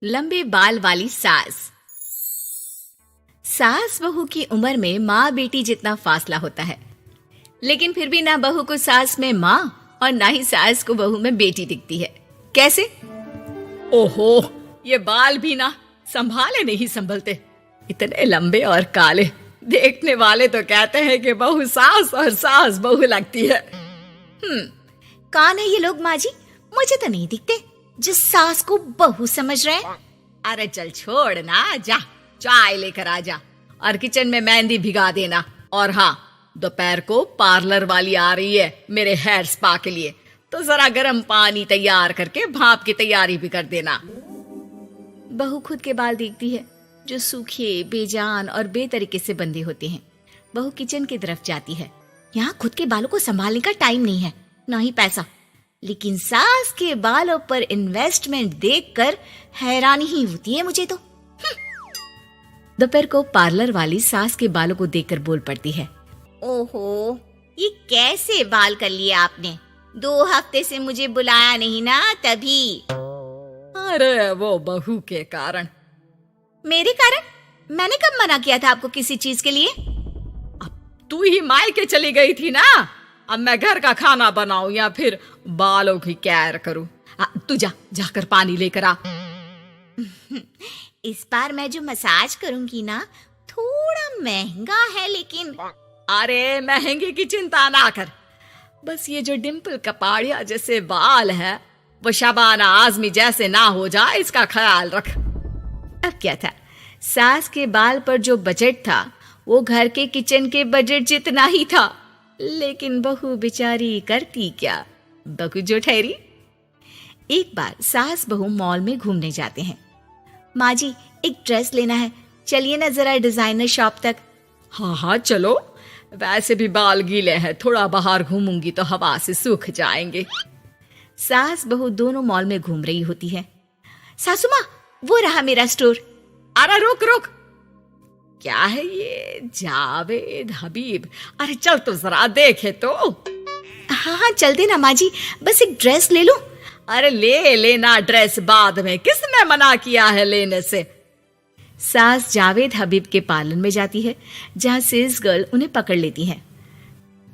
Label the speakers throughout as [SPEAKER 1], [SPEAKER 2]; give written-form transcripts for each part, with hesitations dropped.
[SPEAKER 1] लंबे बाल वाली सास। सास बहू की उम्र में माँ बेटी जितना फासला होता है, लेकिन फिर भी ना बहू को सास में माँ और ना ही सास को बहू में बेटी दिखती है। कैसे? ओहो, ये बाल भी ना संभाले नहीं संभलते, इतने लंबे और काले। देखने वाले तो कहते हैं कि बहू सास और सास बहू लगती है। कौन है ये लोग माँ जी? मुझे तो नहीं दिखते जिस सास को बहू समझ रहे हैं। अरे चल छोड़ ना, जा चाय लेकर आ जा और किचन में मेहंदी भिगा देना। और हाँ, दोपहर को पार्लर वाली आ रही है मेरे हेयर स्पा के लिए, तो जरा गर्म पानी तैयार करके भाप की तैयारी भी कर देना। बहू खुद के बाल देखती है जो सूखे, बेजान और बेतरीके से बंधे होते हैं। बहू किचन की तरफ जाती है। यहाँ खुद के बालों को संभालने का टाइम नहीं है, ना ही पैसा, लेकिन सास के बालों पर इन्वेस्टमेंट देखकर हैरानी ही होती है मुझे तो। दोपहर को पार्लर वाली सास के बालों को देखकर बोल पड़ती है, ओहो, ये कैसे बाल कर लिए आपने? 2 हफ्ते से मुझे बुलाया नहीं ना, तभी। अरे वो बहू के कारण। मेरे कारण? मैंने कब मना किया था आपको किसी चीज के लिए? अब तू ही मायके चली गई थी ना, अब मैं घर का खाना बनाऊं या फिर बालों की केयर करूं? तू जाकर पानी लेकर आ। इस बार मैं जो मसाज करूंगी ना, थोड़ा महंगा है, लेकिन अरे महंगे की चिंता ना कर, बस ये जो डिम्पल कपाड़िया जैसे बाल है वो शबाना आजमी जैसे ना हो जाए, इसका ख्याल रख। अब क्या था, सास के बाल पर जो बजट था वो घर के किचन के बजट जितना ही था, लेकिन बहू बेचारी करती क्या, बहू जो ठहरी। एक बार सास बहू मॉल में घूमने जाते हैं। माँ जी, एक ड्रेस लेना है, चलिए ना जरा डिजाइनर शॉप तक। हाँ चलो, वैसे भी बाल गीले हैं, थोड़ा बाहर घूमूंगी तो हवा से सूख जाएंगे। सास बहू दोनों मॉल में घूम रही होती है। सासू माँ, वो रहा मेरा स्टोर। अरे रुक, क्या है ये? जावेद हबीब। अरे चल तो जरा देखे तो। हाँ चलते ना माँ जी, बस एक ड्रेस ले लूं। अरे ले लेना ड्रेस बाद में, किसने मना किया है लेने से? सास जावेद हबीब के पार्लर में जाती है, जहाँ सेल्स गर्ल उन्हें पकड़ लेती है।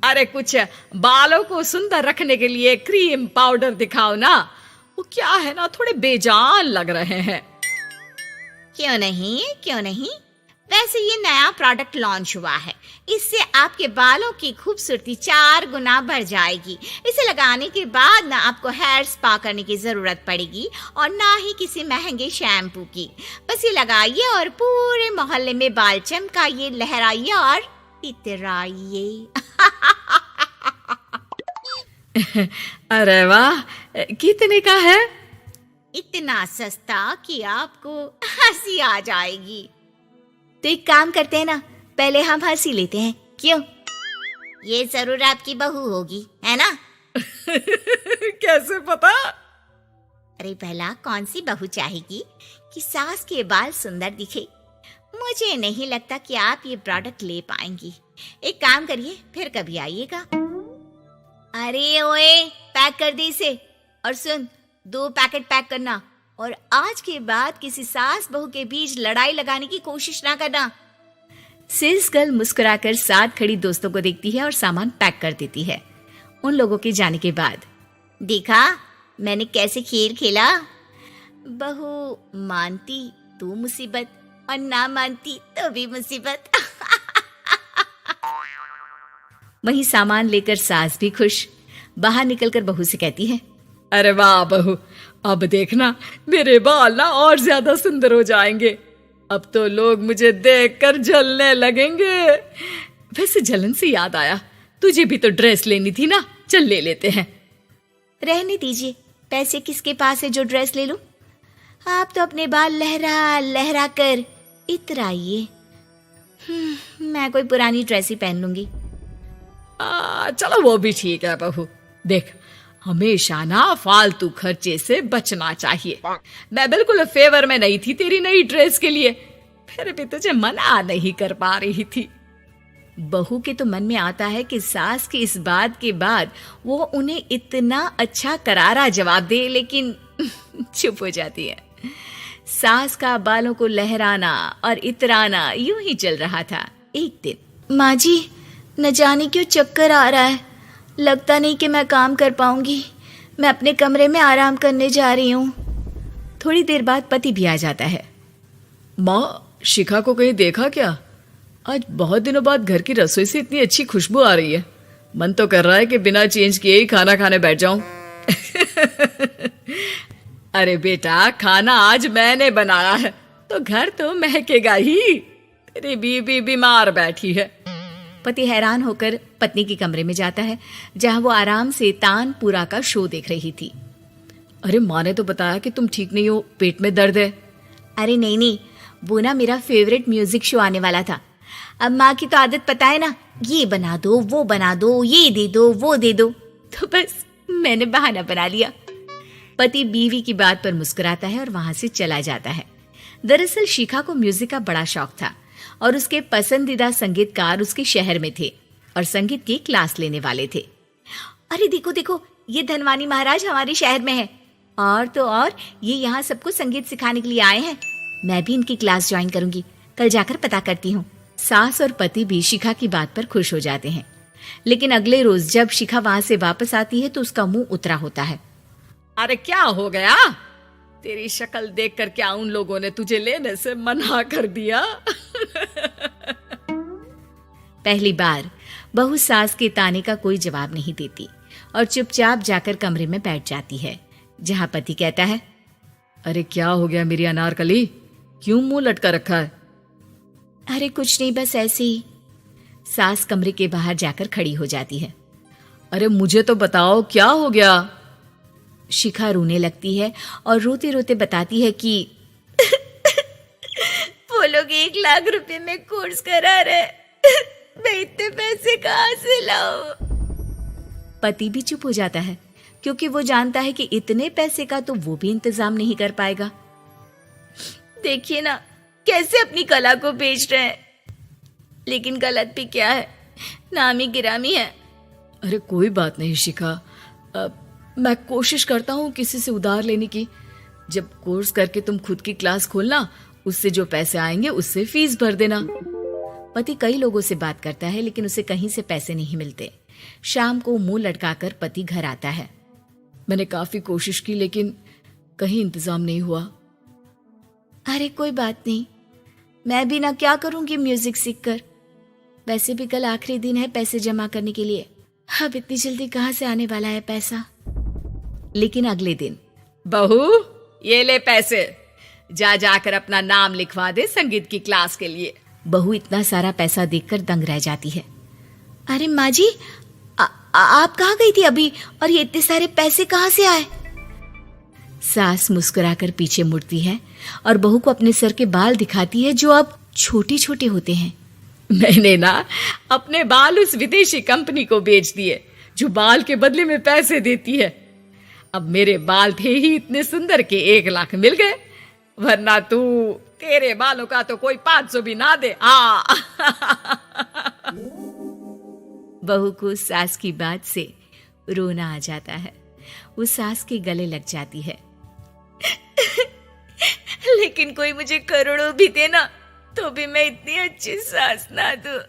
[SPEAKER 1] अरे कुछ बालों को सुंदर रखने के लिए क्रीम पाउडर दिखाओ ना, वो क्या है ना, थोड़े बेजान लग रहे हैं। क्यों नहीं, वैसे ये नया प्रोडक्ट लॉन्च हुआ है, इससे आपके बालों की खूबसूरती 4 गुना बढ़ जाएगी। इसे लगाने के बाद ना आपको हेयर स्पा करने की जरूरत पड़ेगी और ना ही किसी महंगे शैम्पू की। बस ये लगाइए और पूरे मोहल्ले में बाल चमकाइए, लहराइए और इतराइए। अरे वाह, कितने का है? इतना सस्ता कि आपको हंसी आ जाएगी। तो एक काम करते हैं ना, पहले हम हंसी लेते हैं, क्यों? ये जरूर आपकी बहू होगी, है ना? कैसे पता? अरे भला कौन सी बहू चाहेगी कि सास के बाल सुंदर दिखे? मुझे नहीं लगता कि आप ये प्रोडक्ट ले पाएंगी। एक काम करिए, फिर कभी आइएगा। अरे ओए, पैक कर दे इसे, और सुन, 2 पैकेट पैक करना, और आज के बाद किसी सास बहू के बीच लड़ाई लगाने की कोशिश ना करना। सेल्स गर्ल मुस्कुराकर साथ खड़ी दोस्तों को देखती है और सामान पैक कर देती है। उन लोगों के जाने के बाद, देखा मैंने कैसे खेल खेला? बहू मानती तो मुसीबत, और ना मानती तो भी मुसीबत। वहीं सामान लेकर सास भी खुश बाहर निकलकर बहू से कहती है, अरे वाह बहू, अब देखना मेरे बाल ना और ज्यादा सुंदर हो जाएंगे। अब तो लोग मुझे देखकर जलने लगेंगे। वैसे जलन से याद आया, तुझे भी तो ड्रेस लेनी थी ना, चल ले लेते हैं। रहने दीजिए, पैसे किसके पास है जो ड्रेस ले लूं? आप तो अपने बाल लहरा लहरा कर इतराइए। मैं कोई पुरानी ड्रेस ही पहन लूंगी। चलो वो भी ठीक है बहू, देख हमेशा ना फालतू खर्चे से बचना चाहिए। मैं बिल्कुल फेवर में नहीं थी तेरी नई ड्रेस के लिए, फिर भी तुझे मना नहीं कर पा रही थी। बहू के तो मन में आता है कि सास की इस बात के बाद वो उन्हें इतना अच्छा करारा जवाब दे, लेकिन चुप हो जाती है। सास का बालों को लहराना और इतराना यूं ही चल रहा था। एक दिन, माँ जी, न जाने क्यों चक्कर आ रहा है, लगता नहीं कि मैं काम कर पाऊंगी, मैं अपने कमरे में आराम करने जा रही हूँ। थोड़ी देर बाद पति भी आ जाता है।
[SPEAKER 2] माँ, शिखा को कहीं देखा क्या? आज बहुत दिनों बाद घर की रसोई से इतनी अच्छी खुशबू आ रही है। मन तो कर रहा है कि बिना चेंज किए ही खाना खाने बैठ जाऊं।
[SPEAKER 1] अरे बेटा, खाना आज मैंने बनाया है तो घर तो महकेगा ही। तेरी बीबी बीमार बैठी है। पति हैरान होकर पत्नी के कमरे में जाता है, जहां वो आराम से तानपुरा का शो देख रही थी।
[SPEAKER 2] अरे माँ ने तो बताया कि तुम ठीक नहीं हो, पेट में दर्द है।
[SPEAKER 1] अरे नहीं, वो ना मेरा फेवरेट म्यूजिक शो आने वाला था। अब माँ की तो आदत पता है ना, ये बना दो, वो बना दो, ये दे दो, वो दे दो, तो बस मैंने बहाना बना लिया। पति बीवी की बात पर मुस्कुराता है और वहां से चला जाता है। दरअसल शिखा को म्यूजिक का बड़ा शौक था और उसके पसंदीदा संगीतकार उसके शहर में थे और संगीत की क्लास लेने वाले थे। अरे देखो देखो, ये धनवानी महाराज हमारे शहर में है, और तो और ये यहाँ सबको संगीत सिखाने के लिए आए हैं। मैं भी इनकी क्लास ज्वाइन करूंगी, कल जाकर पता करती हूँ। सास और पति भी शिखा की बात पर खुश हो जाते हैं। लेकिन अगले रोज जब शिखा वहां से वापस आती है तो उसका मुंह उतरा होता है।
[SPEAKER 2] अरे क्या हो गया? तेरी शक्ल देखकर क्या उन लोगों ने तुझे लेने से मना कर दिया?
[SPEAKER 1] पहली बार बहू सास के ताने का कोई जवाब नहीं देती और चुपचाप जाकर कमरे में बैठ जाती है, जहां पति कहता है,
[SPEAKER 2] अरे क्या हो गया मेरी अनारकली, क्यों मुंह लटका रखा है?
[SPEAKER 1] अरे कुछ नहीं, बस ऐसे ही। सास कमरे के बाहर जाकर खड़ी हो जाती है।
[SPEAKER 2] अरे मुझे तो बताओ, क्या हो गया?
[SPEAKER 1] शिखा रोने लगती है और रोते रोते बताती है कि वो लोग 1 लाख रुपए में कोर्स करा रहे, मैं इतने पैसे कहाँ से लाऊं? पति भी चुप हो जाता है, क्योंकि वो जानता है कि इतने पैसे का तो वो भी इंतजाम नहीं कर पाएगा। देखिए ना, कैसे अपनी कला को बेच रहे हैं, लेकिन गलत भी क्या है, नामी गिरामी है।
[SPEAKER 2] अरे कोई बात नहीं शिखा, मैं कोशिश करता हूँ किसी से उधार लेने की। जब कोर्स करके तुम खुद की क्लास खोलना, उससे जो पैसे आएंगे उससे फीस भर देना।
[SPEAKER 1] पति कई लोगों से बात करता है, लेकिन उसे कहीं से पैसे नहीं मिलते। शाम को मुंह लटकाकर पति घर आता है।
[SPEAKER 2] मैंने काफी कोशिश की, लेकिन कहीं इंतजाम नहीं हुआ।
[SPEAKER 1] अरे कोई बात नहीं, मैं भी ना क्या करूंगी म्यूजिक सीखकर। वैसे भी कल आखिरी दिन है पैसे जमा करने के लिए, अब इतनी जल्दी कहाँ से आने वाला है पैसा। लेकिन अगले दिन,
[SPEAKER 2] बहू ये ले पैसे, जाकर अपना नाम लिखवा दे संगीत की क्लास के लिए।
[SPEAKER 1] बहू इतना सारा पैसा देखकर दंग रह जाती है। अरे माँ जी, आप कहाँ गई थी अभी, और ये इतने सारे पैसे कहाँ से आए? सास मुस्कुराकर पीछे मुड़ती है और बहू को अपने सर के बाल दिखाती है, जो अब छोटे छोटे होते हैं।
[SPEAKER 2] मैंने ना अपने बाल उस विदेशी कंपनी को बेच दिए, जो बाल के बदले में पैसे देती है। अब मेरे बाल थे ही इतने सुंदर के 1 लाख मिल गए, वरना तेरे बालों का तो कोई 500 भी ना दे।
[SPEAKER 1] बहू को सास की बात से रोना आ जाता है। वो सास के गले लग जाती है। लेकिन कोई मुझे करोड़ों भी दे ना, तो भी मैं इतनी अच्छी सास ना दूं।